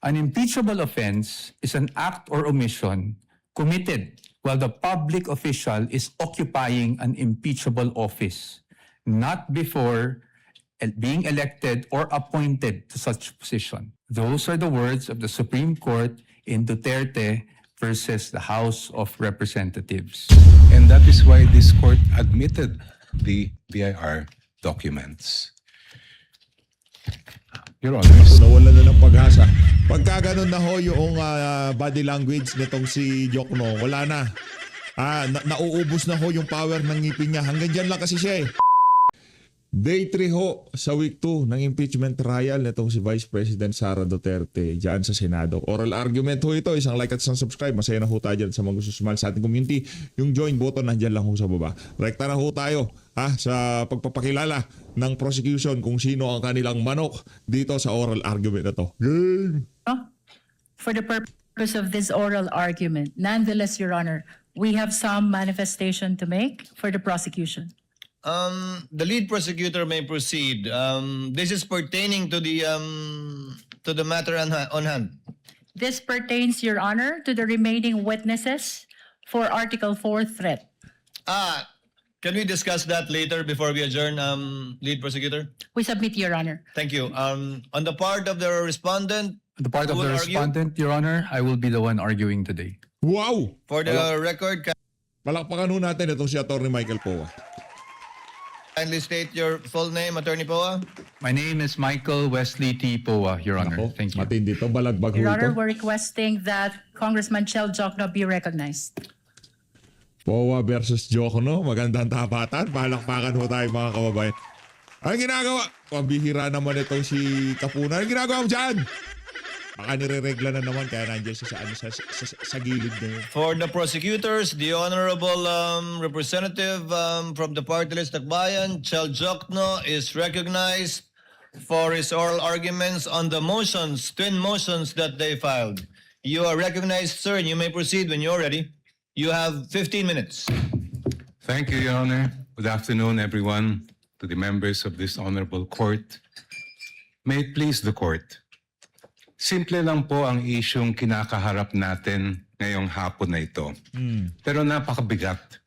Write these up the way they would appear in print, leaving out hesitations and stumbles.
An impeachable offense is an act or omission committed while the public official is occupying an impeachable office, not before being elected or appointed to such position. Those are the words of the Supreme Court in Duterte versus the House of Representatives. And that is why this court admitted the BIR documents. Your Honor, Nawala na ng pag-asa. Pagka ganun na ho yung body language nitong si Jokno, wala na. Nauubos na ho yung power ng ngipin niya. Hanggang dyan lang kasi siya eh. Day 3 ho sa week 2 ng impeachment trial nitong si Vice President Sara Duterte dyan sa Senado. Oral argument ho ito. Isang like at isang subscribe. Masaya na ho tayo dyan sa mga gusto sumali sa ating community. Yung join button nandyan lang ho sa baba. Rekta na ho tayo sa pagpapakilala ng prosecution kung sino ang kanilang manok dito sa oral argument na to. Game! For the purpose of this oral argument, nonetheless, Your Honor, we have some manifestation to make for the prosecution. The lead prosecutor may proceed. This is pertaining to the matter on hand. This pertains, Your Honor, to the remaining witnesses for Article 4 threat. Can we discuss that later before we adjourn, lead prosecutor? We submit, Your Honor. Thank you. On the part of the respondent, The part of who the will argue? respondent, Your Honor, I will be the one arguing today. Wow! For the record, Palakpakan ho natin itong si Atty. Michael Poa. kindly state your full name, Attorney Poa. My name is Michael Wesley T. Poa, Your Honor. Ako, Thank you. matindi to. Balagbag ho Your ito. Honor, we're requesting that Congressman Chel Jokno be recognized. Poa versus Jokno. Magandang tapatan. Palakpakan ho tayo mga kababayan. Ang ginagawa? Pambihira naman itong si Kapuna. Ang ginagawa mo dyan? Baka nire-regla na naman kaya nandiyan siya sa gilid na yun. For the prosecutors, the Honorable Representative from the party list Akbayan, Chel Jokno, is recognized for his oral arguments on the motions, twin motions that they filed. You are recognized, sir, and you may proceed when you're ready. You have 15 minutes. thank you, Your Honor. Good afternoon, everyone, to the members of this honorable court. May it please the court. Simple lang po ang isyong kinakaharap natin ngayong hapon na ito. Pero napakabigat.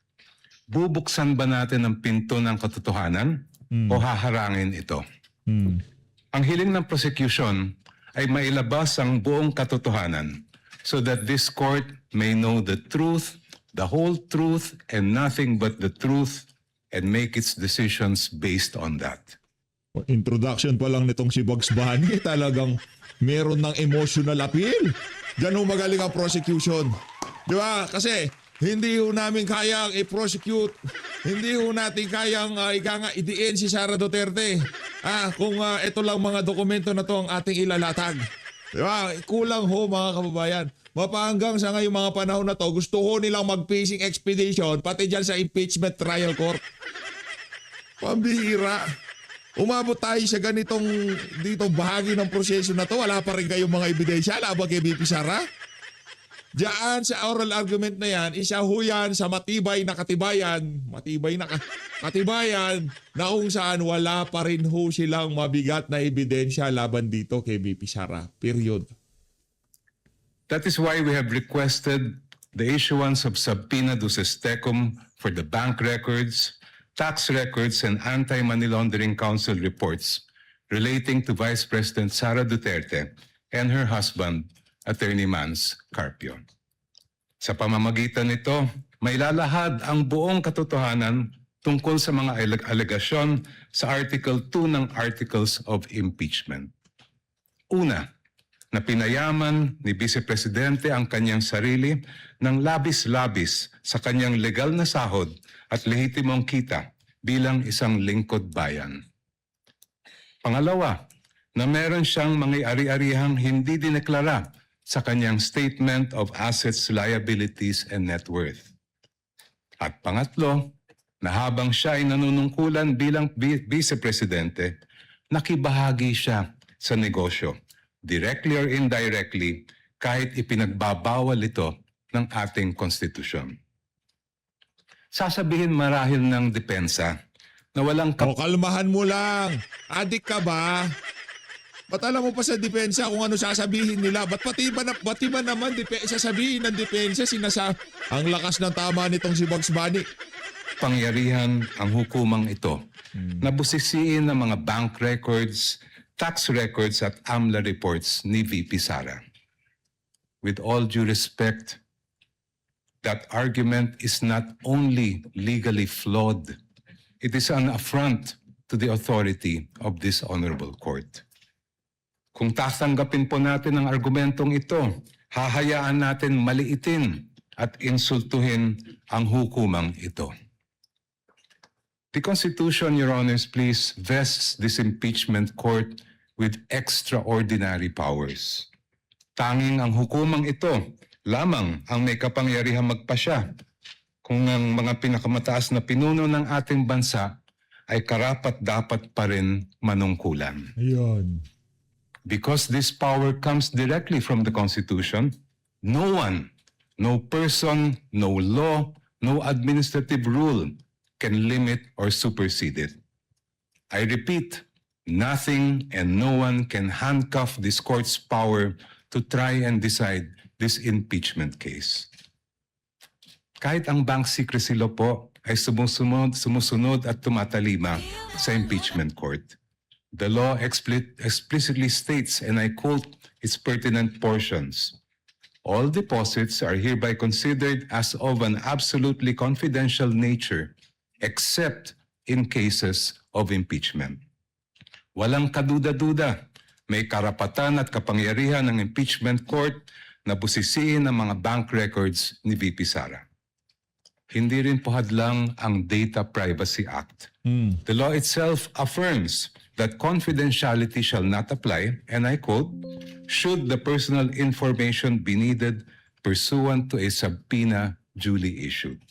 Bubuksan ba natin ang pinto ng katotohanan o haharangin ito? Ang hiling ng prosecution ay mailabas ang buong katotohanan so that this court may know the truth, the whole truth, and nothing but the truth, and make its decisions based on that. Introduction pa lang nitong si Bugs Bunny, talagang meron ng emotional appeal. Diyan ho magaling ang prosecution. Di ba? Kasi hindi ho namin kayang i-prosecute. Hindi ho natin kayang idiin si Sara Duterte. Kung ito lang mga dokumento na to ang ating ilalatag. Di ba? Kulang ho mga kababayan. Mapahanggang sa ngayong mga panahon na to, gusto ho nilang mag-fishing expedition pati dyan sa impeachment trial court. Pambihira. Umabot tayo sa ganitong dito bahagi ng proseso na to, wala pa rin kayong mga ebidensya laban kay VP Sara. Diyan sa oral argument na yan, isa ho yan sa matibay na katibayan, katibayan na kung saan wala pa rin ho silang mabigat na ebidensya laban dito kay VP Sara. Period. That is why we have requested the issuance of subpoena duces tecum for the bank records, tax records, and Anti-Money Laundering Council reports relating to Vice President Sara Duterte and her husband, Attorney Mans Carpio. Sa pamamagitan nito, may lalahad ang buong katotohanan tungkol sa mga alegasyon sa Article 2 ng Articles of Impeachment. Una, na pinayaman ni Vice Presidente ang kanyang sarili ng labis-labis sa kanyang legal na sahod at lehitimong kita bilang isang lingkod bayan. Pangalawa, na meron siyang mga ari-arihang hindi dineklara sa kanyang Statement of Assets, Liabilities, and Net Worth. At pangatlo, na habang siya ay nanunungkulan bilang Vice Presidente, nakibahagi siya sa negosyo, directly or indirectly, kahit ipinagbabawal ito ng ating konstitusyon. Sasabihin marahil ng depensa na walang O kalmahan mo lang. Adik ka ba? Ba't alam mo pa sa depensa kung ano sasabihin nila? Ba't pati ba naman sasabihin ng depensa ang lakas ng tama nitong si Bugs Bunny? Pangyarihan ang hukumang ito na busisiin ng mga bank records, tax records at AMLA reports ni VP Sara. With all due respect, that argument is not only legally flawed, it is an affront to the authority of this honorable court. Kung tatanggapin po natin ang argumentong ito, hahayaan natin maliitin at insultuhin ang hukumang ito. The Constitution, Your Honors, please, vests this impeachment court with extraordinary powers. Tanging ang hukumang ito lamang ang may kapangyarihang magpasya kung ang mga pinakamataas na pinuno ng ating bansa ay karapat-dapat pa rin manungkulan. Ayun. Because this power comes directly from the Constitution, no one, no person, no law, no administrative rule can limit or supersede it. I repeat, nothing and no one can handcuff this court's power to try and decide this impeachment case. Kahit ang bank secrecy law po ay sumusunod at tumatalima sa impeachment court. The law explicitly states, and I quote its pertinent portions, all deposits are hereby considered as of an absolutely confidential nature except in cases of impeachment. Walang kaduda-duda, may karapatan at kapangyarihan ng impeachment court na busisiin ang mga bank records ni VP Sara. Hindi rin po hadlang ang Data Privacy Act. The law itself affirms that confidentiality shall not apply, and I quote, should the personal information be needed pursuant to a subpoena duly issued.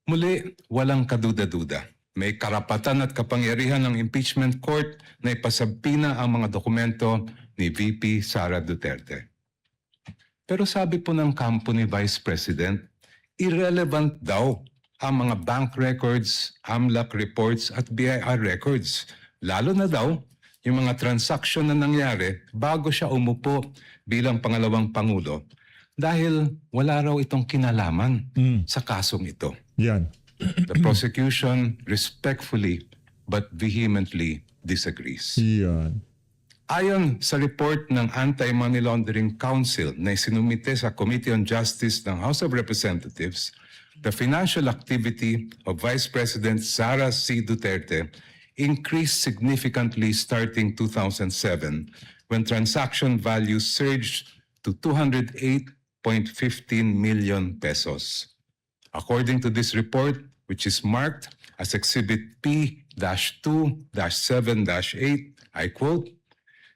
Muli, walang kaduda-duda. May karapatan at kapangyarihan ng impeachment court na ipasabpina ang mga dokumento ni VP Sara Duterte. Pero sabi po ng kampo ni Vice President, irrelevant daw ang mga bank records, AMLAC reports at BIR records. Lalo na daw yung mga transaksyon na nangyari bago siya umupo bilang pangalawang Pangulo dahil wala raw itong kinalaman sa kasong ito. Yan. The prosecution respectfully but vehemently disagrees. Yan. Ayon sa report ng Anti-Money Laundering Council na isinumite sa Committee on Justice ng House of Representatives, the financial activity of Vice President Sara C. Duterte increased significantly starting 2007 when transaction values surged to 208.15 million pesos. According to this report, which is marked as Exhibit P-2-7-8, I quote,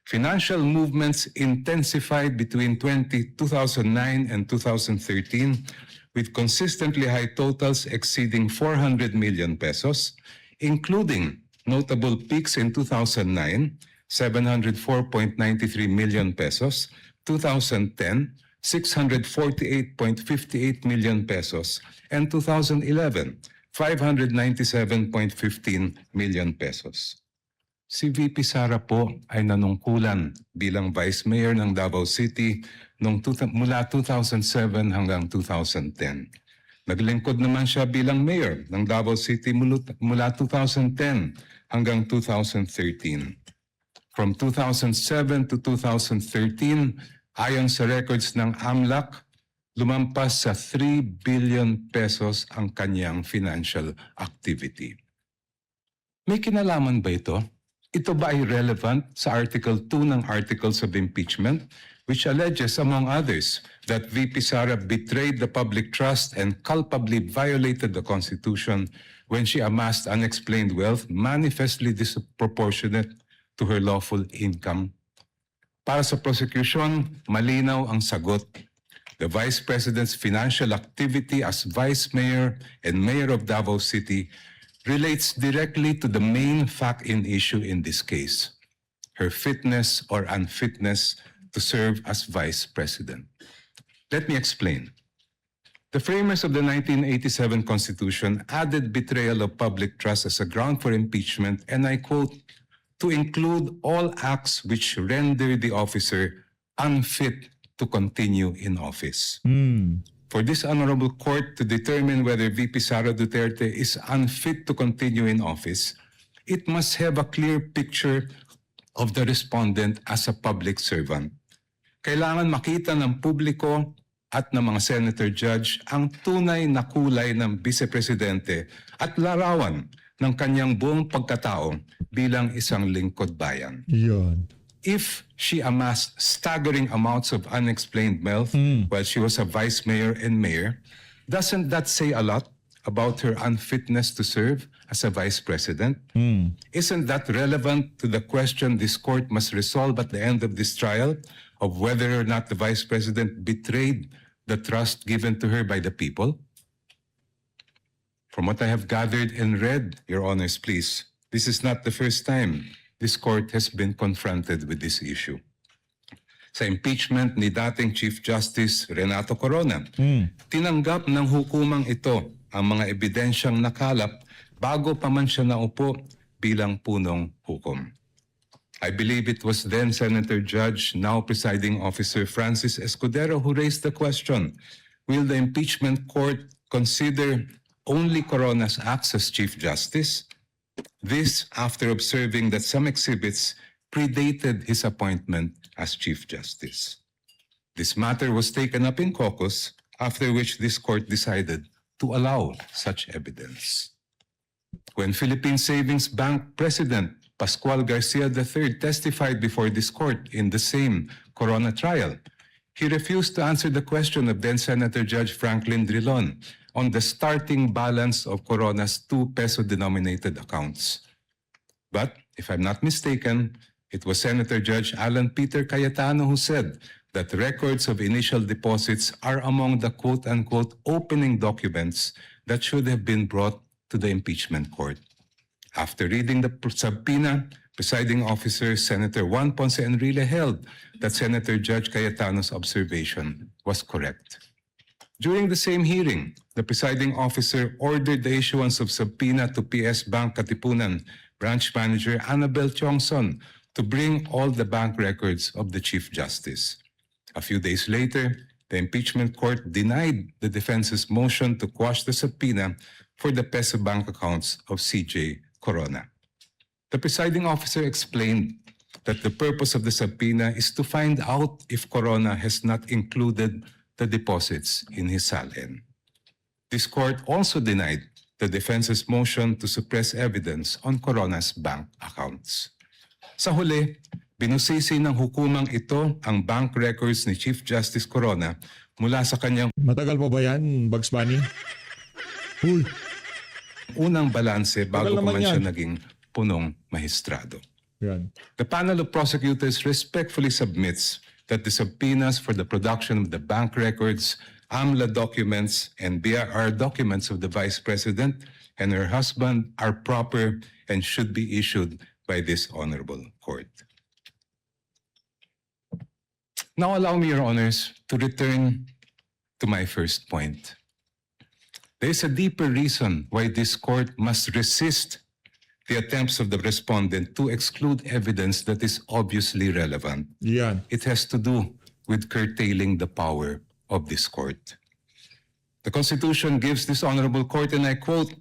financial movements intensified between 2009 and 2013 with consistently high totals exceeding 400 million pesos, including notable peaks in 2009, 704.93 million pesos, 2010, 648.58 million pesos, and 2011, 597.15 million pesos. Si VP Sara po ay nanungkulan bilang Vice Mayor ng Davao City mula 2007 hanggang 2010. Naglingkod naman siya bilang Mayor ng Davao City mula 2010 hanggang 2013. From 2007 to 2013, ayon sa records ng AMLAC, lumampas sa 3 billion pesos ang kanyang financial activity. May kinalaman ba ito? Ito ba ay relevant sa Article 2 ng Articles of Impeachment, which alleges, among others, that VP Sara betrayed the public trust and culpably violated the Constitution when she amassed unexplained wealth manifestly disproportionate to her lawful income? Para sa prosecution, malinaw ang sagot. The Vice President's financial activity as Vice Mayor and Mayor of Davao City relates directly to the main fact in issue in this case, her fitness or unfitness to serve as Vice President. Let me explain. The framers of the 1987 Constitution added betrayal of public trust as a ground for impeachment, and I quote, to include all acts which render the officer unfit to continue in office. For this honorable court to determine whether VP Sara Duterte is unfit to continue in office, it must have a clear picture of the respondent as a public servant. Kailangan makita ng publiko at ng mga senator judge ang tunay na kulay ng vice-presidente at larawan ng kanyang buong pagkatao bilang isang lingkod bayan. Yun. If she amassed staggering amounts of unexplained wealth while she was a vice mayor and mayor, doesn't that say a lot about her unfitness to serve as a vice president? Isn't that relevant to the question this court must resolve at the end of this trial of whether or not the vice president betrayed the trust given to her by the people? From what I have gathered and read, Your Honors, please, this is not the first time this court has been confronted with this issue. Sa impeachment ni dating Chief Justice Renato Corona, tinanggap ng hukumang ito ang mga ebidensyang nakalap bago pa man siya naupo bilang punong hukom. I believe it was then Senator Judge, now presiding officer Francis Escudero, who raised the question, will the impeachment court consider only Corona's acts as Chief Justice? This after observing that some exhibits predated his appointment as Chief Justice. This matter was taken up in caucus, after which this court decided to allow such evidence. When Philippine Savings Bank President Pascual Garcia III testified before this court in the same Corona trial, he refused to answer the question of then Senator Judge Franklin Drilon on the starting balance of Corona's 2 peso-denominated accounts. But, if I'm not mistaken, it was Senator Judge Alan Peter Cayetano who said that records of initial deposits are among the quote-unquote opening documents that should have been brought to the impeachment court. After reading the subpoena, presiding officer Senator Juan Ponce Enrile held that Senator Judge Cayetano's observation was correct. During the same hearing, the presiding officer ordered the issuance of subpoena to PS Bank Katipunan branch manager Annabel Tiongson to bring all the bank records of the Chief Justice. A few days later, the impeachment court denied the defense's motion to quash the subpoena for the peso bank accounts of CJ Corona. The presiding officer explained that the purpose of the subpoena is to find out if Corona has not included the deposits in his salin. This court also denied the defense's motion to suppress evidence on Corona's bank accounts. Sa huli, binusisi ng hukumang ito ang bank records ni Chief Justice Corona mula sa kanyang Matagal pa ba yan, Bugs Bunny? Uy, unang balanse bago Tagal pa naman man siya yan. naging punong magistrado. yan. The panel of prosecutors respectfully submits that the subpoenas for the production of the bank records, AMLA documents, and BIR documents of the Vice President and her husband are proper and should be issued by this honorable court. Now allow me, Your Honors, to return to my first point. There is a deeper reason why this court must resist the attempts of the respondent to exclude evidence that is obviously relevant. Yan. It has to do with curtailing the power of this court. The Constitution gives this honorable court, and I quote,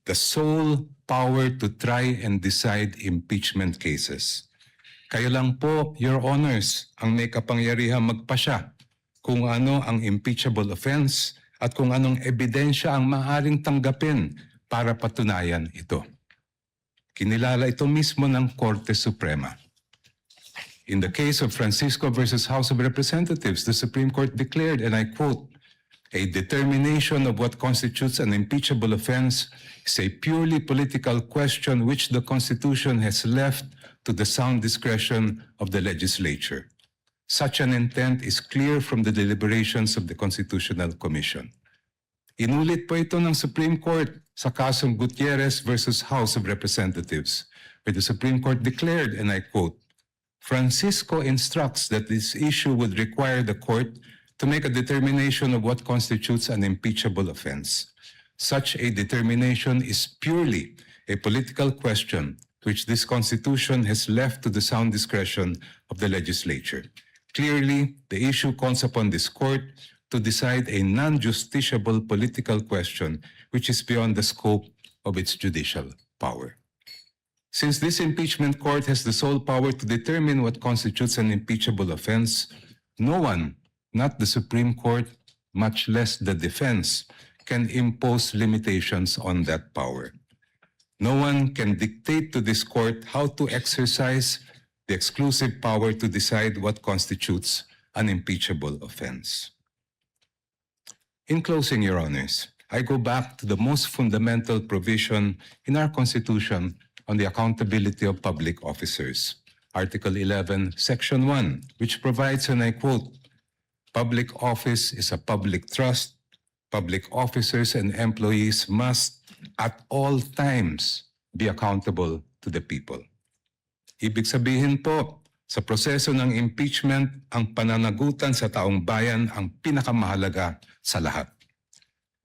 the sole power to try and decide impeachment cases. Kayo lang po, Your Honors, ang may kapangyarihang magpasya kung ano ang impeachable offense at kung anong ebidensya ang maaaring tanggapin para patunayan ito. Kinilala ito mismo ng Korte Suprema. In the case of Francisco versus House of Representatives, the Supreme Court declared, and I quote, a determination of what constitutes an impeachable offense is a purely political question which the Constitution has left to the sound discretion of the legislature. Such an intent is clear from the deliberations of the Constitutional Commission. Inulit po ito ng Supreme Court sa kasong Gutierrez versus House of Representatives, where the Supreme Court declared, and I quote, Francisco instructs that this issue would require the court to make a determination of what constitutes an impeachable offense. Such a determination is purely a political question which this Constitution has left to the sound discretion of the legislature. Clearly, the issue calls upon this court to decide a non-justiciable political question which is beyond the scope of its judicial power. Since this impeachment court has the sole power to determine what constitutes an impeachable offense, no one, not the Supreme Court, much less the defense, can impose limitations on that power. No one can dictate to this court how to exercise the exclusive power to decide what constitutes an impeachable offense. In closing, Your Honors, I go back to the most fundamental provision in our Constitution on the accountability of public officers, Article 11, Section 1, which provides, and I quote, "Public office is a public trust. Public officers and employees must at all times be accountable to the people." Ibig sabihin po, sa proseso ng impeachment, ang pananagutan sa taong bayan ang pinakamahalaga sa lahat.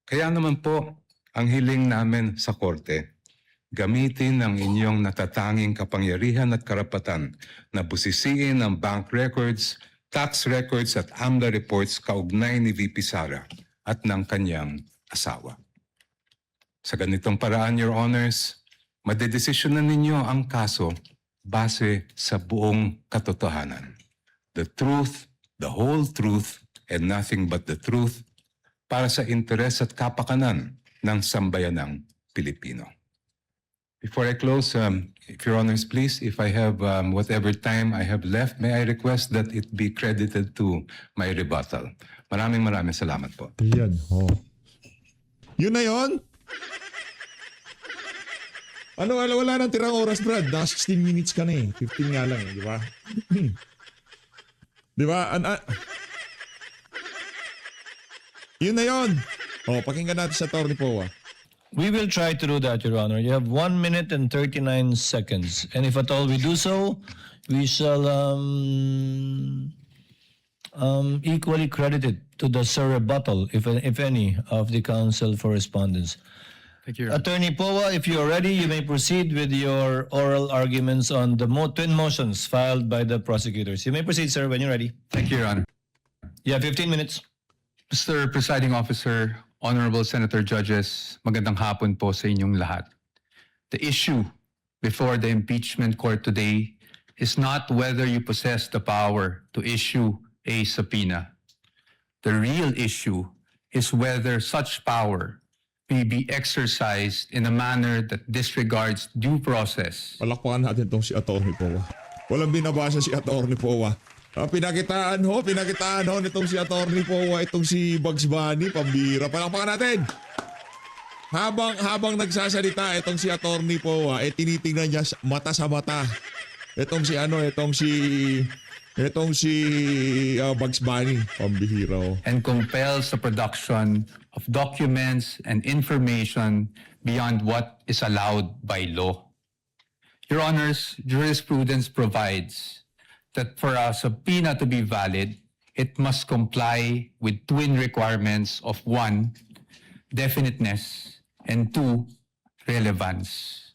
Kaya naman po, ang hiling namin sa korte, gamitin ang inyong natatanging kapangyarihan at karapatan na busisiin ang bank records, tax records at AMLA reports kaugnay ni VP Sara at ng kanyang asawa. Sa ganitong paraan, Your Honors, madedesisyonan ninyo ang kaso base sa buong katotohanan. The truth, the whole truth, and nothing but the truth para sa interes at kapakanan ng sambayanang Pilipino. Before I close, if Your Honors, please, if I have whatever time I have left, may I request that it be credited to my rebuttal. Maraming salamat po. Yan, oh. Yun na yun? Ano, wala nang tirang oras, Brad. Naka 16 minutes ka na eh. 15 nga lang eh, di ba? Di ba? Yun na yun. Oh, pakinggan natin sa Atty. Poa. We will try to do that, Your Honor. You have 1 minute and 39 seconds. And if at all we do so, we shall equally credit it to the rebuttal, if any, of the counsel for respondents. Thank you, Your Honor. Attorney Poa, if you are ready, you may proceed with your oral arguments on the twin motions filed by the prosecutors. You may proceed, sir, when you're ready. Thank you, Your Honor. You have 15 minutes. Mr. Presiding Officer, Honorable Senator Judges, magandang hapon po sa inyong lahat. The issue before the impeachment court today is not whether you possess the power to issue a subpoena. The real issue is whether such power may be exercised in a manner that disregards due process. Palakpakan natin itong si Atty. Poa. Walang binabasa si Atty. Poa. Pinakitaan ho nitong si Atty. Poa, itong si Bugs Bunny, pambira. Palakpakan natin! Habang nagsasalita itong si Atty. Poa, tinitingnan niya mata sa mata. Itong si Bugs Bunny, pambihira ho. And compels the production of documents and information beyond what is allowed by law. Your Honors, jurisprudence provides that for a subpoena to be valid, it must comply with twin requirements of 1, definiteness, and 2, relevance.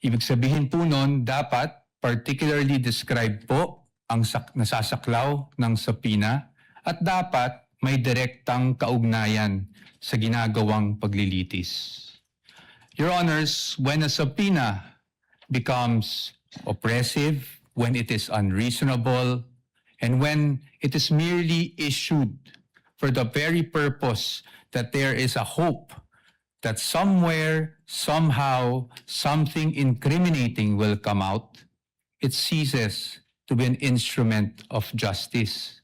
Ibig sabihin po nun, dapat particularly describe po ang nasasaklaw ng subpoena at dapat may direktang kaugnayan sa ginagawang paglilitis. Your Honors, when a subpoena becomes oppressive, when it is unreasonable, and when it is merely issued for the very purpose that there is a hope that somewhere, somehow, something incriminating will come out, it ceases to be an instrument of justice.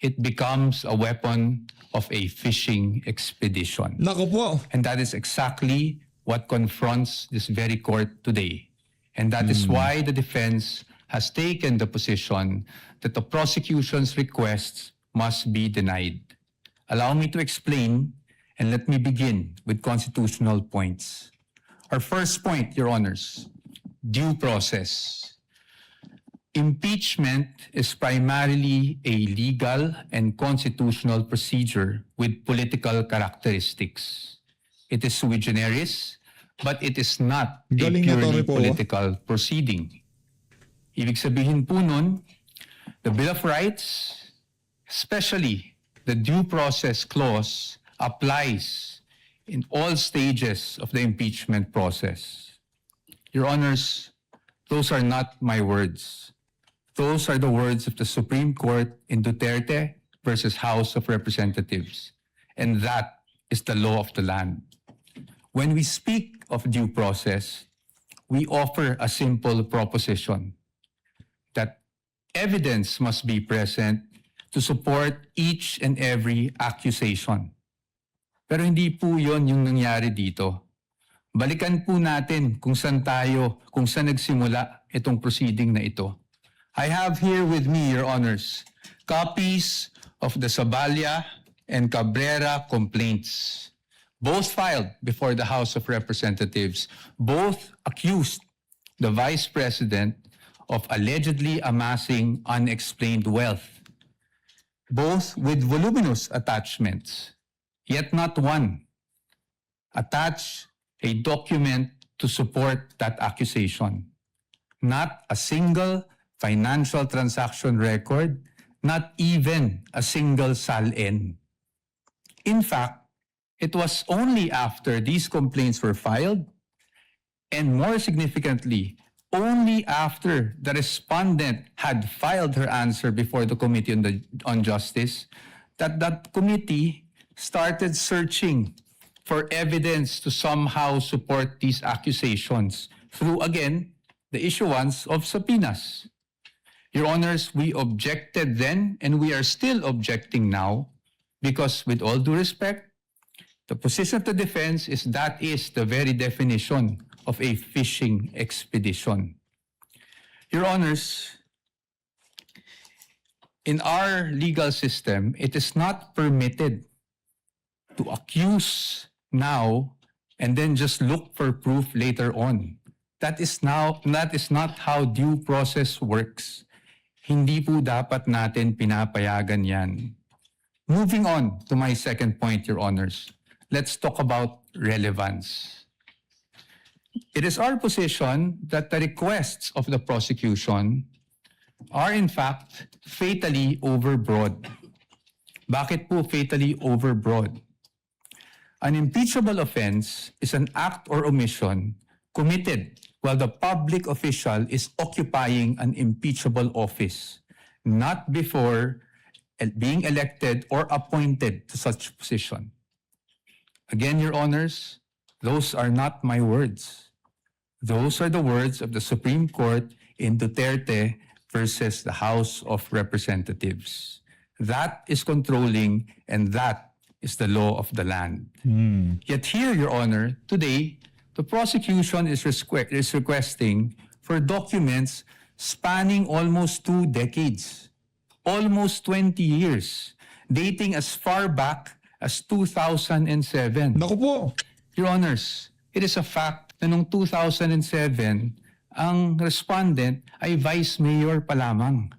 It becomes a weapon of a fishing expedition. Nako po. And that is exactly what confronts this very court today. And that is why the defense has taken the position that the prosecution's requests must be denied. Allow me to explain, and let me begin with constitutional points. Our first point, Your Honors, due process. Impeachment is primarily a legal and constitutional procedure with political characteristics. It is sui generis, but it is not a Galing na, purely Tony po. political proceeding. Ibig sabihin po nun, the Bill of Rights, especially the due process clause, applies in all stages of the impeachment process. Your Honors, those are not my words. Those are the words of the Supreme Court in Duterte versus House of Representatives. And that is the law of the land. When we speak of due process, we offer a simple proposition that evidence must be present to support each and every accusation. Pero hindi po yon yung nangyari dito. Balikan po natin kung saan nagsimula itong proceeding na ito. I have here with me, Your Honors, copies of the Saballa and Cabrera complaints, both filed before the House of Representatives, both accused the Vice President of allegedly amassing unexplained wealth, both with voluminous attachments, yet not one attached a document to support that accusation. Not a single financial transaction record, not even a single SALN. In fact, it was only after these complaints were filed, and more significantly, only after the respondent had filed her answer before the Committee on Justice, that committee started searching for evidence to somehow support these accusations through, again, the issuance of subpoenas. Your Honors, we objected then and we are still objecting now because, with all due respect, the position of the defense is that is the very definition of a fishing expedition. Your Honors, in our legal system, it is not permitted to accuse now and then just look for proof later on. That is not how due process works. Hindi po dapat natin pinapayagan yan. Moving on to my second point, Your Honors, let's talk about relevance. It is our position that the requests of the prosecution are in fact fatally overbroad. Bakit po fatally overbroad? An impeachable offense is an act or omission committed while the public official is occupying an impeachable office, not before being elected or appointed to such position. Again, Your Honors, those are not my words. Those are the words of the Supreme Court in Duterte versus the House of Representatives. That is controlling and that is the law of the land. Yet here, Your Honor, today, the prosecution is requesting for documents spanning almost 2 decades, almost 20 years, dating as far back as 2007. Naku po. Your Honors, it is a fact na noong 2007, ang respondent ay vice mayor pa lamang.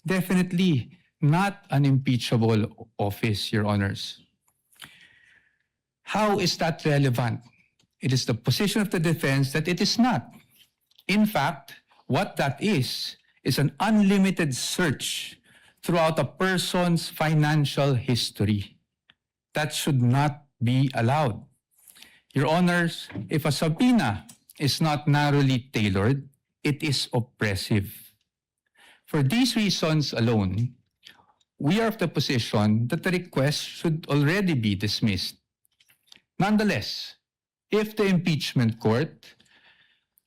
Definitely not an impeachable office, Your Honors. How is that relevant? It is the position of the defense that it is not. In fact, what that is an unlimited search throughout a person's financial history. That should not be allowed. Your Honors, if a subpoena is not narrowly tailored, it is oppressive. For these reasons alone, we are of the position that the request should already be dismissed. Nonetheless, if the impeachment court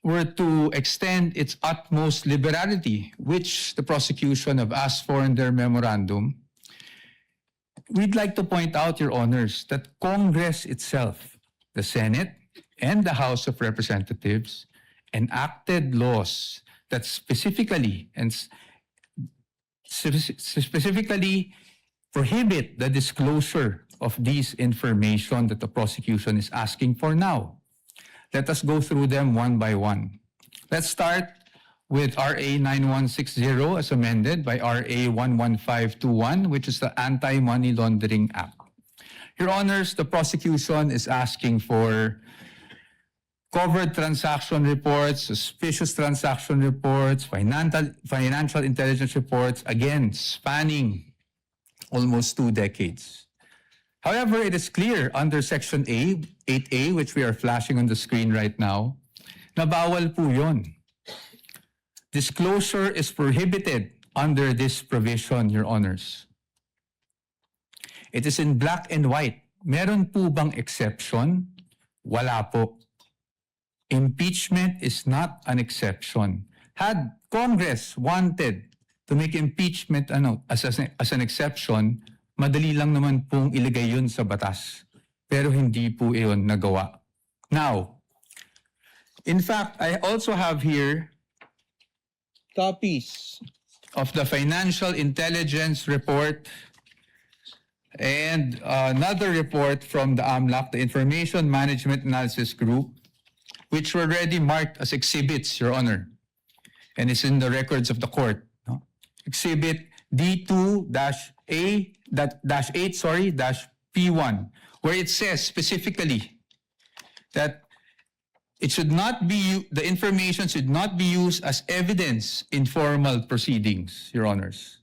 were to extend its utmost liberality, which the prosecution have asked for in their memorandum, we'd like to point out, Your Honors, that Congress itself, the Senate and the House of Representatives, enacted laws that specifically prohibit the disclosure of these information that the prosecution is asking for now. Let us go through them one by one. Let's start with RA 9160 as amended by RA 11521, which is the Anti-Money Laundering Act. Your Honors, the prosecution is asking for covered transaction reports, suspicious transaction reports, financial intelligence reports, again, spanning almost 2 decades. However, it is clear under Section 8A, which we are flashing on the screen right now, na bawal po yun. Disclosure is prohibited under this provision, Your Honors. It is in black and white. Meron po bang exception? Wala po. Impeachment is not an exception. Had Congress wanted to make impeachment as an exception, madali lang naman pong ilagay yun sa batas. Pero hindi po iyon nagawa. Now, in fact, I also have here copies of the Financial Intelligence Report and another report from the AMLAC, the Information Management Analysis Group, which were already marked as exhibits, Your Honor, and it's in the records of the court. No? Exhibit D2-8-P1, where it says specifically that the information should not be used as evidence in formal proceedings, Your Honors.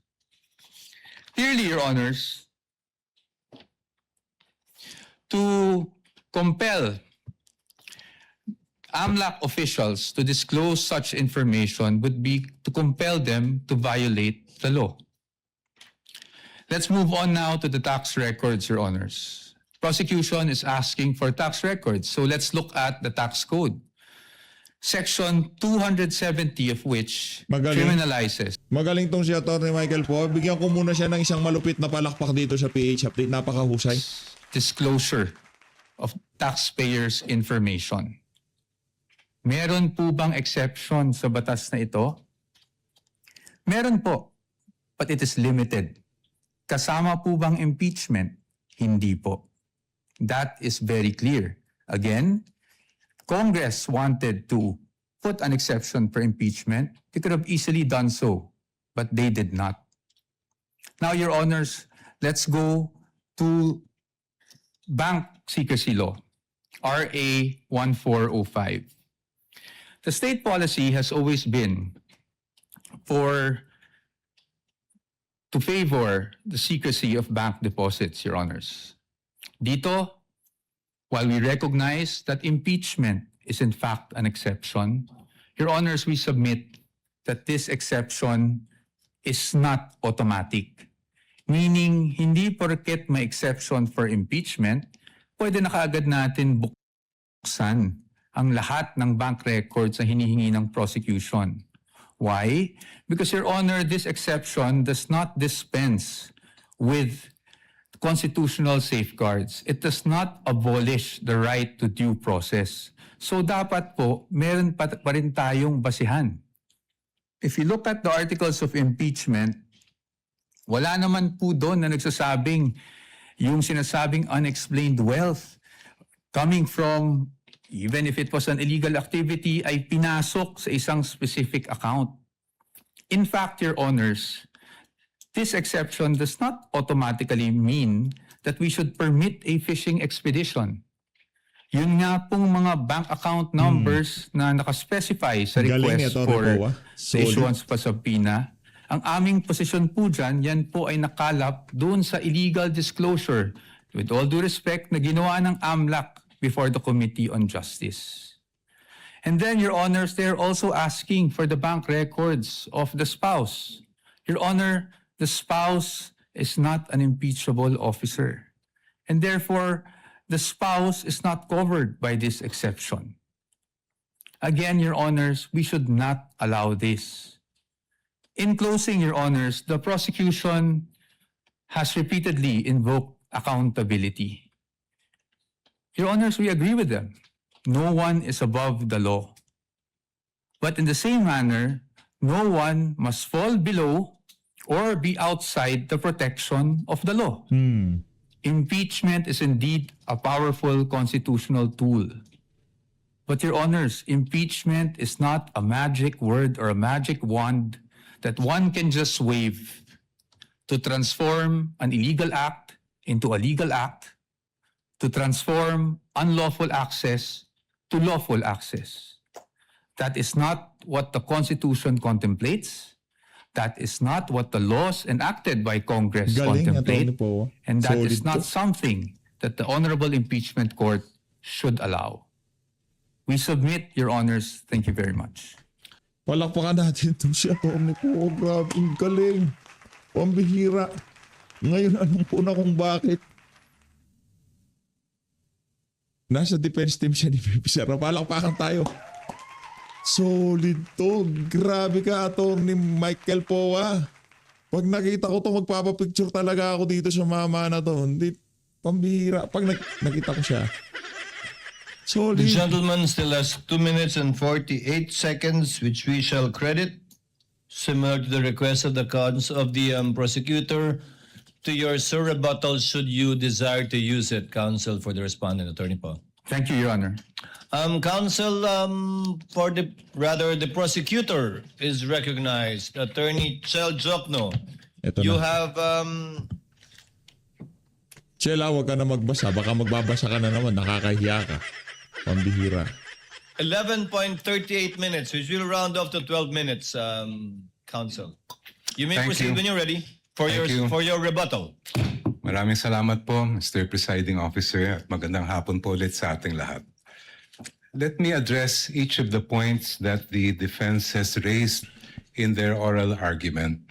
Clearly, Your Honors, to compel AMLAC officials to disclose such information would be to compel them to violate the law. Let's move on now to the tax records, Your Honors. Prosecution is asking for tax records, so let's look at the tax code. Section 270 of which criminalizes. Magaling tong si Atty. Michael po. Bigyan ko muna siya ng isang malupit na palakpak dito sa PH Update. Napakahusay. Disclosure of taxpayers' information. Meron po bang exception sa batas na ito? Meron po, but it is limited. Kasama po bang impeachment? Hindi po. That is very clear. Again, Congress wanted to put an exception for impeachment. They could have easily done so, but they did not. Now, Your Honors, let's go to Bank Secrecy Law, RA 1405. The state policy has always been to favor the secrecy of bank deposits, Your Honors. Dito, while we recognize that impeachment is in fact an exception, Your Honors, we submit that this exception is not automatic. Meaning, hindi porket may exception for impeachment, pwede na kaagad natin buksan ang lahat ng bank records na hinihingi ng prosecution. Why? Because, Your Honor, this exception does not dispense with constitutional safeguards. It does not abolish the right to due process. So dapat po, meron pa rin tayong basihan. If you look at the articles of impeachment, wala naman po doon na nagsasabing yung sinasabing unexplained wealth coming from, even if it was an illegal activity, ay pinasok sa isang specific account. In fact, Your Honors, this exception does not automatically mean that we should permit a fishing expedition. Yun nga pong mga bank account numbers na nakaspecify sa request for the issuance pa subpoena, ang aming posisyon po dyan, yan po ay nakalap doon sa illegal disclosure, with all due respect, na ginawa ng AMLAC before the Committee on Justice. And then, Your Honors, they're also asking for the bank records of the spouse. Your Honor, the spouse is not an impeachable officer. And therefore, the spouse is not covered by this exception. Again, Your Honors, we should not allow this. In closing, Your Honors, the prosecution has repeatedly invoked accountability. Your Honors, we agree with them. No one is above the law. But in the same manner, no one must fall below or be outside the protection of the law. Impeachment is indeed a powerful constitutional tool. But Your Honors, impeachment is not a magic word or a magic wand that one can just wave to transform an illegal act into a legal act, to transform unlawful access to lawful access. That is not what the Constitution contemplates. That is not what the laws enacted by Congress Galing, contemplate. Atty. Poe. And that Solid is not to. something that the Honorable Impeachment Court should allow. We submit, Your Honors. Thank you very much. Palakpakan natin to si Atty. Poe. Grabe, ang galing. Pambihira. Ngayon, anong puna kung bakit? Nasa defense team siya ni Pepe Sara. Palakpakan tayo. Solid to. Grabe ka, Atty. Michael Poe. Pag nakita ko to, magpapapicture talaga ako dito sa mama na to. Hindi, pambihira. Pag nakita ko siya. The Solid. gentleman still has 2 minutes and 48 seconds, which we shall credit, similar to the request of the prosecutor, to your sir rebuttal should you desire to use it, counsel for the respondent, Attorney Poe. Thank you, Your Honor. Counsel, the prosecutor is recognized. Attorney Chel Jokno, Ito you na. have Chela, huwag ka na magbasa. Baka magbabasa ka na naman. Nakakahiya ka. Pambihira. 11.38 minutes, which will round off to 12 minutes, counsel. You may Thank proceed you. when you're ready for Thank you. for your rebuttal. Maraming salamat po, Mr. Presiding Officer, at magandang hapon po ulit sa ating lahat. Let me address each of the points that the defense has raised in their oral argument.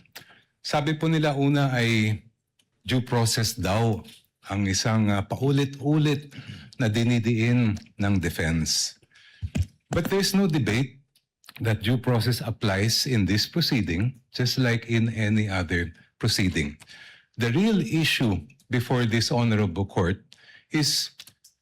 Sabi po nila una ay due process daw ang isang paulit-ulit na dinidiin ng defense. But there's no debate that due process applies in this proceeding, just like in any other proceeding. The real issue before this honorable court is,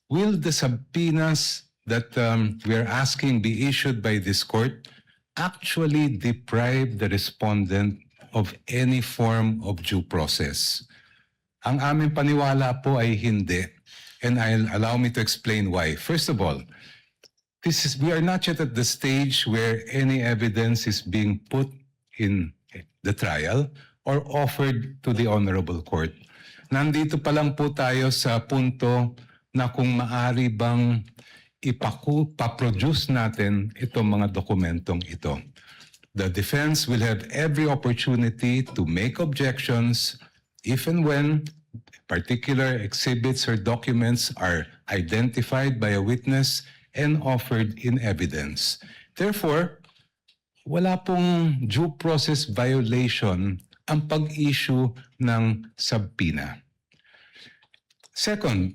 will the subpoenas that we are asking be issued by this court actually deprive the respondent of any form of due process? Ang aming paniwala po ay hindi. And allow me to explain why. First of all, we are not yet at the stage where any evidence is being put in the trial or offered to the honorable court. Nandito pa lang po tayo sa punto na kung maari bang ipaproduce natin itong mga dokumentong ito. The defense will have every opportunity to make objections if and when particular exhibits or documents are identified by a witness and offered in evidence. Therefore, wala pong due process violation ang pag-issue ng subpoena. Second,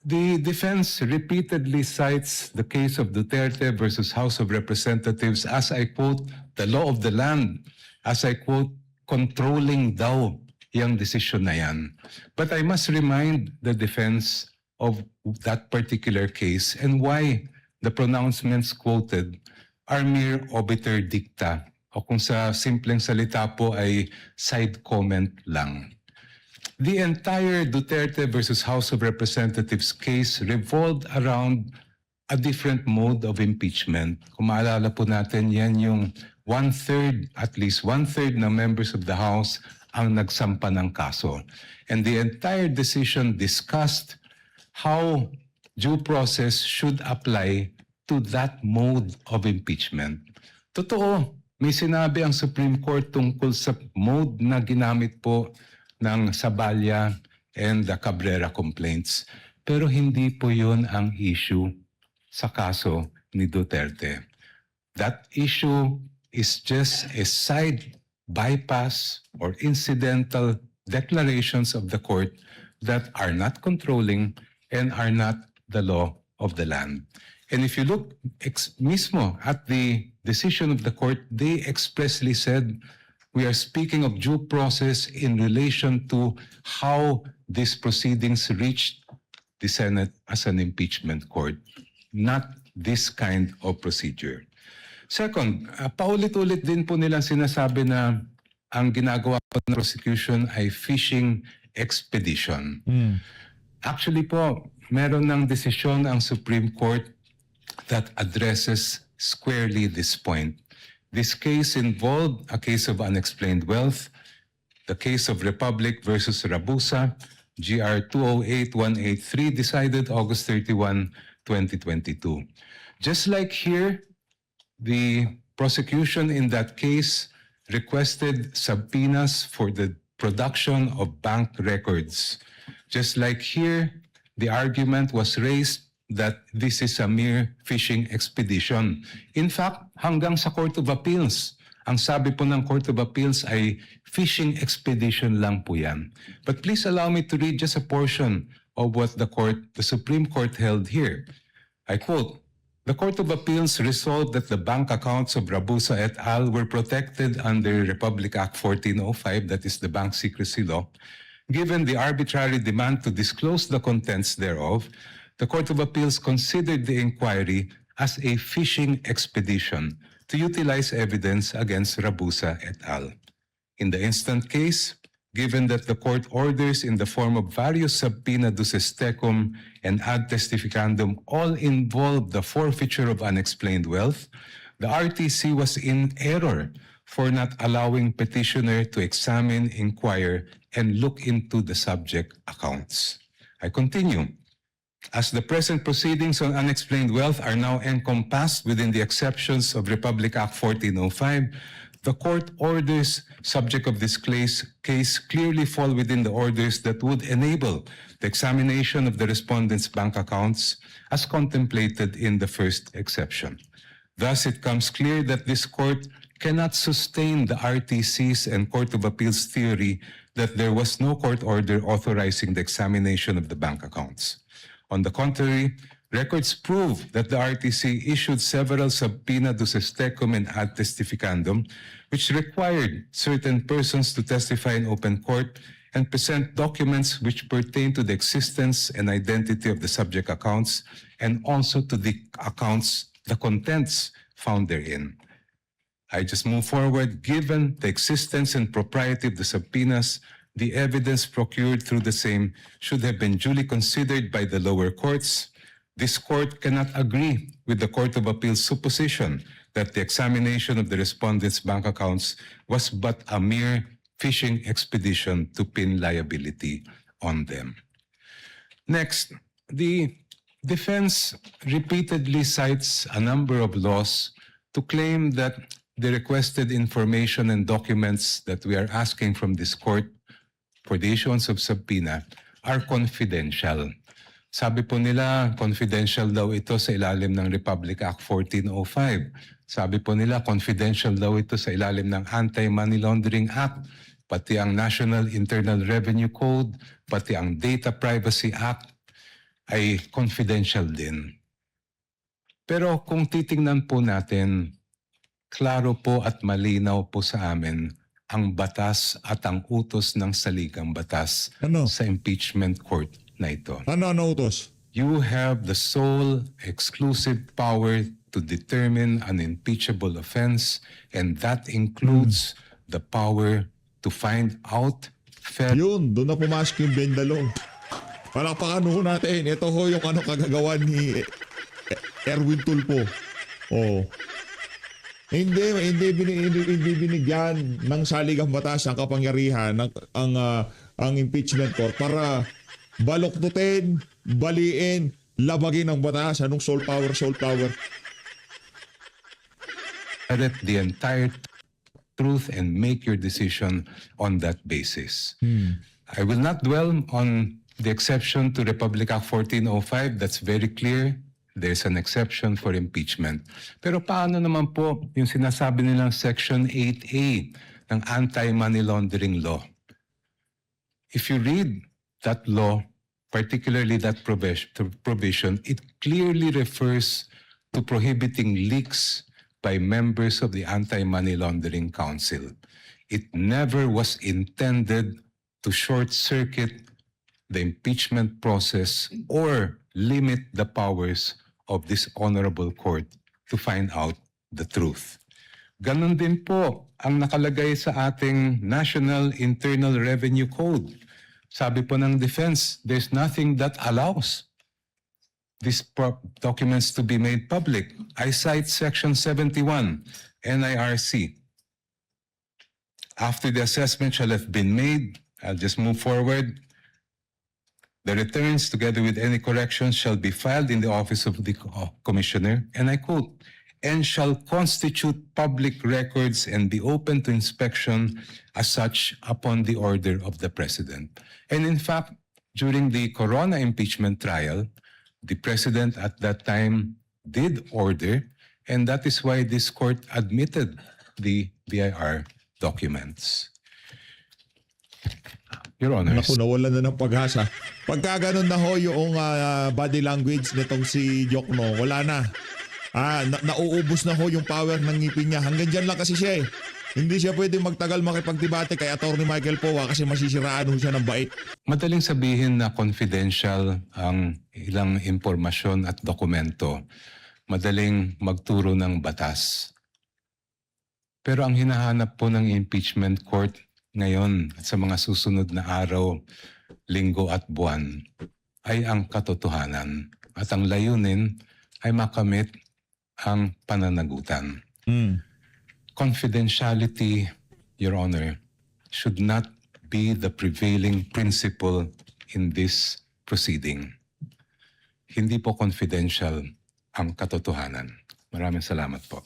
the defense repeatedly cites the case of Duterte versus House of Representatives as, I quote, the law of the land, as I quote, controlling daw yung decision na yan. But I must remind the defense of that particular case and why the pronouncements quoted are mere obiter dicta, o kung sa simpleng salita po ay side comment lang. The entire Duterte versus House of Representatives case revolved around a different mode of impeachment. Kung maalala po natin, yan yung at least one-third ng members of the House ang nagsampa ng kaso. And the entire decision discussed how due process should apply to that mode of impeachment. Totoo, may sinabi ang Supreme Court tungkol sa mode na ginamit po ng Saballa and the Cabrera complaints. Pero hindi po yun ang issue sa kaso ni Duterte. That issue is just a side bypass or incidental declarations of the court that are not controlling and are not the law of the land. And if you look mismo at the decision of the court, they expressly said, we are speaking of due process in relation to how these proceedings reached the Senate as an impeachment court, not this kind of procedure. Second, paulit-ulit din po nilang sinasabi na ang ginagawa ng prosecution ay fishing expedition. Actually po, meron ng desisyon ang Supreme Court that addresses squarely this point. This case involved a case of unexplained wealth, the case of Republic versus Rabusa, GR 208183, decided August 31, 2022. Just like here, the prosecution in that case requested subpoenas for the production of bank records. Just like here, the argument was raised that this is a mere fishing expedition. In fact, hanggang sa Court of Appeals, ang sabi po ng Court of Appeals ay fishing expedition lang po yan. But please allow me to read just a portion of what the Supreme Court held here. I quote, "The Court of Appeals resolved that the bank accounts of Rabusa et al. Were protected under Republic Act 1405, that is the Bank Secrecy Law. Given the arbitrary demand to disclose the contents thereof, the Court of Appeals considered the inquiry as a fishing expedition to utilize evidence against Rabusa et al. In the instant case, given that the court orders in the form of various subpoena duces tecum and ad testificandum all involved the forfeiture of unexplained wealth, the RTC was in error for not allowing petitioner to examine, inquire, and look into the subject accounts." I continue. "As the present proceedings on unexplained wealth are now encompassed within the exceptions of Republic Act 1405, the court orders subject of this case clearly fall within the orders that would enable the examination of the respondent's bank accounts as contemplated in the first exception. Thus, it comes clear that this court cannot sustain the RTC's and Court of Appeals theory that there was no court order authorizing the examination of the bank accounts. On the contrary, records prove that the RTC issued several subpoena duces tecum and ad testificandum, which required certain persons to testify in open court and present documents which pertain to the existence and identity of the subject accounts and also to the accounts, the contents found therein. I just move forward. Given the existence and propriety of the subpoenas, the evidence procured through the same should have been duly considered by the lower courts. This court cannot agree with the Court of Appeals' supposition that the examination of the respondents' bank accounts was but a mere fishing expedition to pin liability on them. Next, the defense repeatedly cites a number of laws to claim that the requested information and documents that we are asking from this court for the issuance of subpoena are confidential. Sabi po nila, confidential daw ito sa ilalim ng Republic Act 1405. Sabi po nila, confidential daw ito sa ilalim ng Anti-Money Laundering Act, pati ang National Internal Revenue Code, pati ang Data Privacy Act ay confidential din. Pero kung titingnan po natin, klaro po at malinaw po sa amin ang batas at ang utos ng saligang batas Ano? sa impeachment court na ito. Ano utos? You have the sole exclusive power to determine an impeachable offense, and that includes the power to find out Yun, doon na pumasok yung Bendalong. Palakpakan ho natin. Ito ho yung kagagawa ni Erwin Tulfo. Oh. Hindi binigyan ng saligang batas ang kapangyarihan ang impeachment court para baluktutin, baliin, labagin ang batas. Anong sole power? Edit the entire truth and make your decision on that basis. I will not dwell on the exception to Republic Act 1405. That's very clear. There's an exception for impeachment. Pero paano naman po yung sinasabi nilang Section 8A ng Anti-Money Laundering Law? If you read that law, particularly that provision, it clearly refers to prohibiting leaks by members of the Anti-Money Laundering Council. It never was intended to short-circuit the impeachment process or limit the powers of this honorable court to find out the truth. Ganon din po ang nakalagay sa ating National Internal Revenue Code. Sabi po ng defense, there's nothing that allows these documents to be made public. I cite Section 71, NIRC. After the assessment shall have been made, I'll just move forward. The returns, together with any corrections, shall be filed in the office of the Commissioner, and I quote, and shall constitute public records and be open to inspection as such upon the order of the President. And in fact, during the Corona impeachment trial, the President at that time did order, and that is why this court admitted the BIR documents. Your Honors. Naku, nawalan na ng pag-asa. Pagka ganun na ho yung body language nitong si Jokno, wala na. Nauubos na ho yung power ng ngipin niya. Hanggang dyan lang kasi siya eh. Hindi siya pwede magtagal makipagdebate kay Atty. Michael Poa kasi masisiraan ho siya ng bait. Madaling sabihin na confidential ang ilang impormasyon at dokumento. Madaling magturo ng batas. Pero ang hinahanap po ng impeachment court ngayon at sa mga susunod na araw, linggo at buwan ay ang katotohanan. At ang layunin ay makamit ang pananagutan. Confidentiality, Your Honor, should not be the prevailing principle in this proceeding. Hindi po confidential ang katotohanan. Maraming salamat po.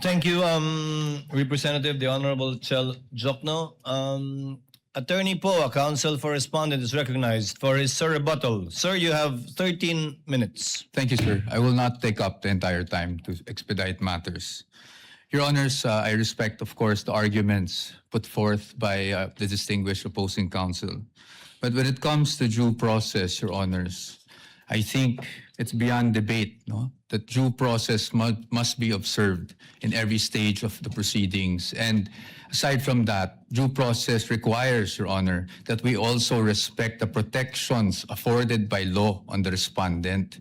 Thank you, Representative, the Honorable Chel Jokno. Attorney Poa, counsel for respondent, is recognized for his rebuttal. Sir, you have 13 minutes. Thank you, sir. I will not take up the entire time to expedite matters. Your Honors, I respect, of course, the arguments put forth by the distinguished opposing counsel. But when it comes to due process, Your Honors, I think it's beyond debate, no, that due process must be observed in every stage of the proceedings. And aside from that, due process requires, Your Honor, that we also respect the protections afforded by law on the respondent.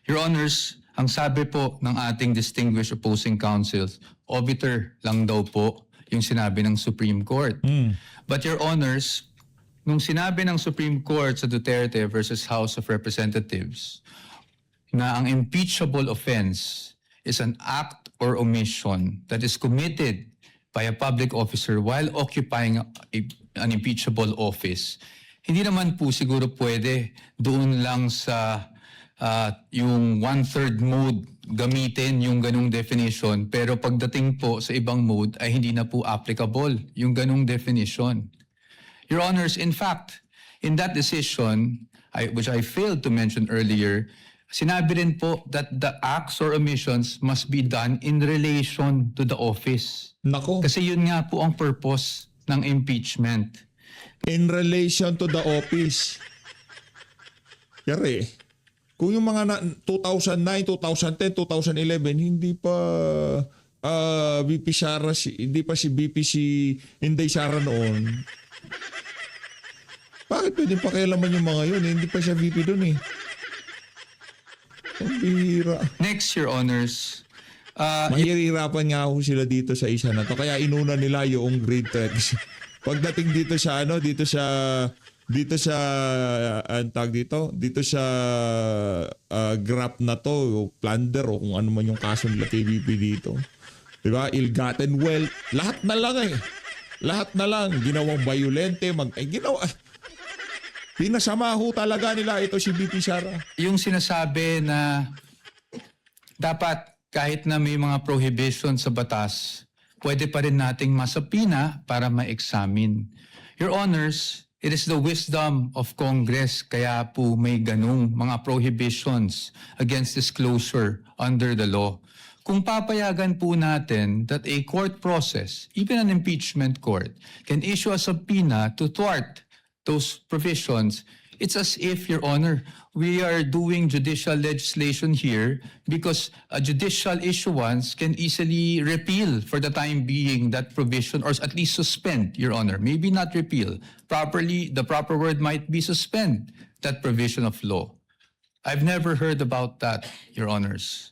Your Honors, ang sabi po ng ating distinguished opposing counsels, obiter lang daw po yung sinabi ng Supreme Court. But Your Honors, nung sinabi ng Supreme Court sa Duterte versus House of Representatives na ang impeachable offense is an act or omission that is committed by a public officer while occupying an impeachable office, hindi naman po siguro pwede doon lang sa yung one-third mode gamitin yung ganung definition, pero pagdating po sa ibang mode ay hindi na po applicable yung ganung definition. Your Honors, in fact, in that decision, which I failed to mention earlier, sinabi rin po that the acts or omissions must be done in relation to the office. Nako, Kasi yun nga po ang purpose ng impeachment. in relation to the office. Yari, kung yung mga 2009, 2010, 2011, hindi pa VP Sara, hindi pa si VP si Inday Sara noon. Bakit pwede pakialaman yung mga yun? Hindi pa siya VP doon eh. Ang bihira. Next, Your Honors, Mahihirapan nga ako sila dito sa isa na to. Kaya inuna nila yung grade 3. Pagdating dito sa ang tag dito sa graph na to, plunder o kung ano man yung kaso nila kay VP dito. Diba? Ill-gotten wealth. Lahat na lang eh. Lahat na lang. Ginawang violente. Pinasama ho talaga nila ito si VP Sara. yung sinasabi na dapat kahit na may mga prohibition sa batas, pwede pa rin nating masapina para ma-examine. Your Honors, it is the wisdom of Congress kaya po may ganung mga prohibitions against disclosure under the law. Kung papayagan po natin that a court process, even an impeachment court, can issue a subpoena to thwart those provisions, it's as if, Your Honor, we are doing judicial legislation here because a judicial issuance can easily repeal for the time being that provision or at least suspend, Your Honor. Maybe not repeal. The proper word might be suspend that provision of law. I've never heard about that, Your Honors.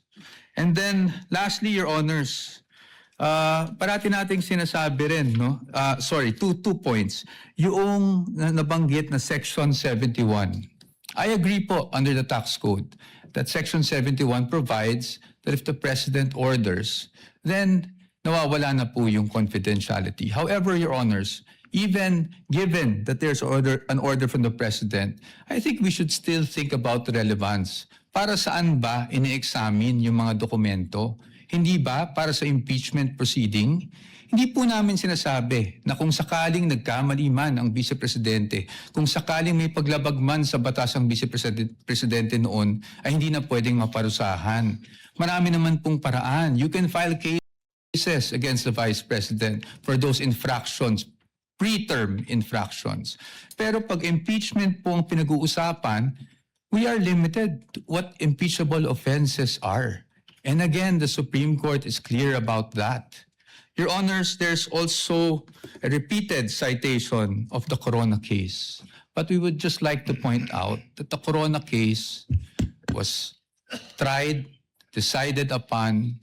And then, lastly, Your Honors, parati nating sinasabi rin, no? Two points. Yung nabanggit na Section 71. I agree po under the tax code that Section 71 provides that if the President orders, then nawawala na po yung confidentiality. However, Your Honors, even given that there's an order from the President, I think we should still think about the relevance. Para saan ba ini-examine yung mga dokumento? Hindi ba para sa impeachment proceeding? Hindi po namin sinasabi na kung sakaling nagkamali man ang Vice Presidente, kung sakaling may paglabag man sa batas ang Vice Presidente noon, ay hindi na pwedeng maparusahan. Marami naman pong paraan. You can file cases against the Vice President for those infractions, preterm infractions. Pero pag impeachment po ang pinag-uusapan, we are limited to what impeachable offenses are. And again, the Supreme Court is clear about that. Your Honors, there's also a repeated citation of the Corona case. But we would just like to point out that the Corona case was tried, decided upon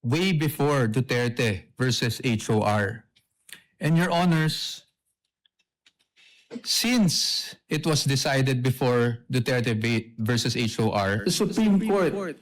way before Duterte versus HOR. And Your Honors, since it was decided before Duterte versus HOR, the Supreme Court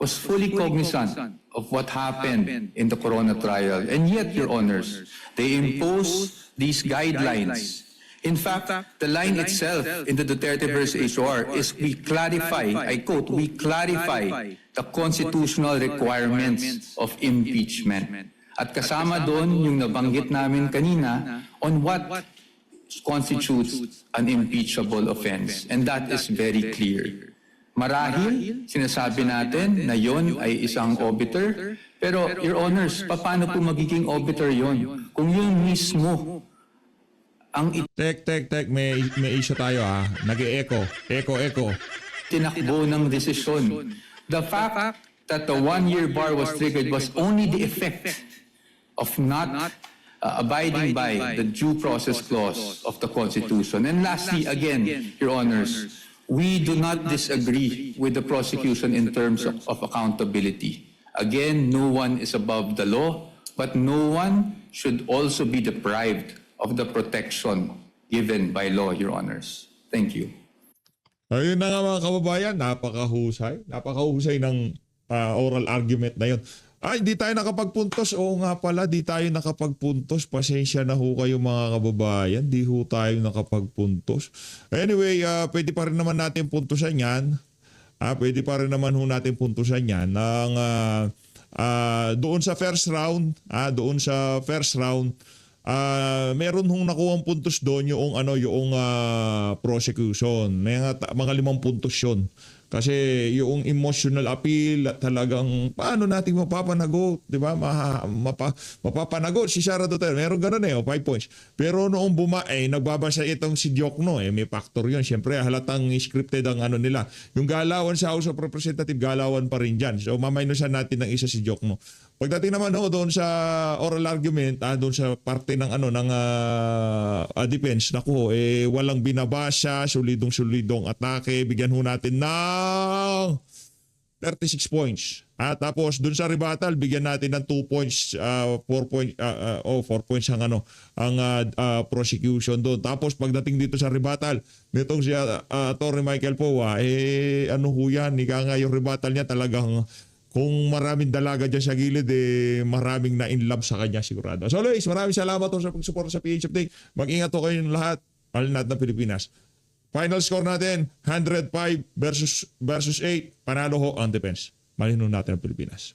was fully cognizant of what happened in the Corona trial. And yet, Your Honors, they imposed these guidelines. In fact, the line itself in the Duterte versus HOR is we clarify, I quote, we clarify the constitutional requirements of impeachment. At kasama doon yung nabanggit namin kanina on what constitutes an impeachable offense. And that is very clear. Marahil, sinasabi natin na yon ay isang obiter, pero Your Honors, paano po magiging obiter yon? Kung yun mismo ang Tek, may issue tayo ha. Nag-e-echo. Echo. tinakbo ng desisyon. The fact that the one-year bar was triggered was only the effect of not abiding by the due process clause of the Constitution. And lastly, again, Your Honors, we do not disagree with the prosecution in terms of accountability. Again, no one is above the law, but no one should also be deprived of the protection given by law, Your Honors. Thank you. Ayun na nga mga kababayan, napakahusay ng oral argument na yun. Ay, di tayo nakapagpuntos. Oo nga pala, di tayo nakapagpuntos. Pasensya na ho kayo mga kababayan. Di ho tayo nakapagpuntos. Anyway, pwede pa rin naman natin puntusan yan. Pwede pa rin naman ho natin puntusan yan. Doon sa first round, meron hong nakuhang puntos doon yung prosecution. Mga 5 puntos yun. Kasi yung emotional appeal, talagang paano natin mapapanagot, di ba? Mapapanagot si Sara Duterte. Meron ganun 5 points. Pero noong nagbabasa itong si Diokno, may factor yun. Siyempre, halatang scripted ang nila. Yung galawan sa House of Representatives, galawan pa rin dyan. So, maminusan natin ng isa si Diokno. Pagdating naman doon sa oral argument, doon sa parte ng defense, walang binabasa, solidong atake, bigyan ho natin ng 36 points. Tapos doon sa rebuttal, bigyan natin ng 2 points, 4 points ang prosecution doon. Tapos pagdating dito sa rebuttal, nitong si Atty. Michael Poa, yung rebuttal niya talagang kung maraming dalaga dyan sa gilid, maraming na in love sa kanya sigurado. So Luis, maraming salamat sa pag-support sa PH Update. Mag-ingat ho kayong lahat, lahat ng Pilipinas. Final score natin, 105 versus 8. Panalo ho ang defense. Malino natin ang Pilipinas.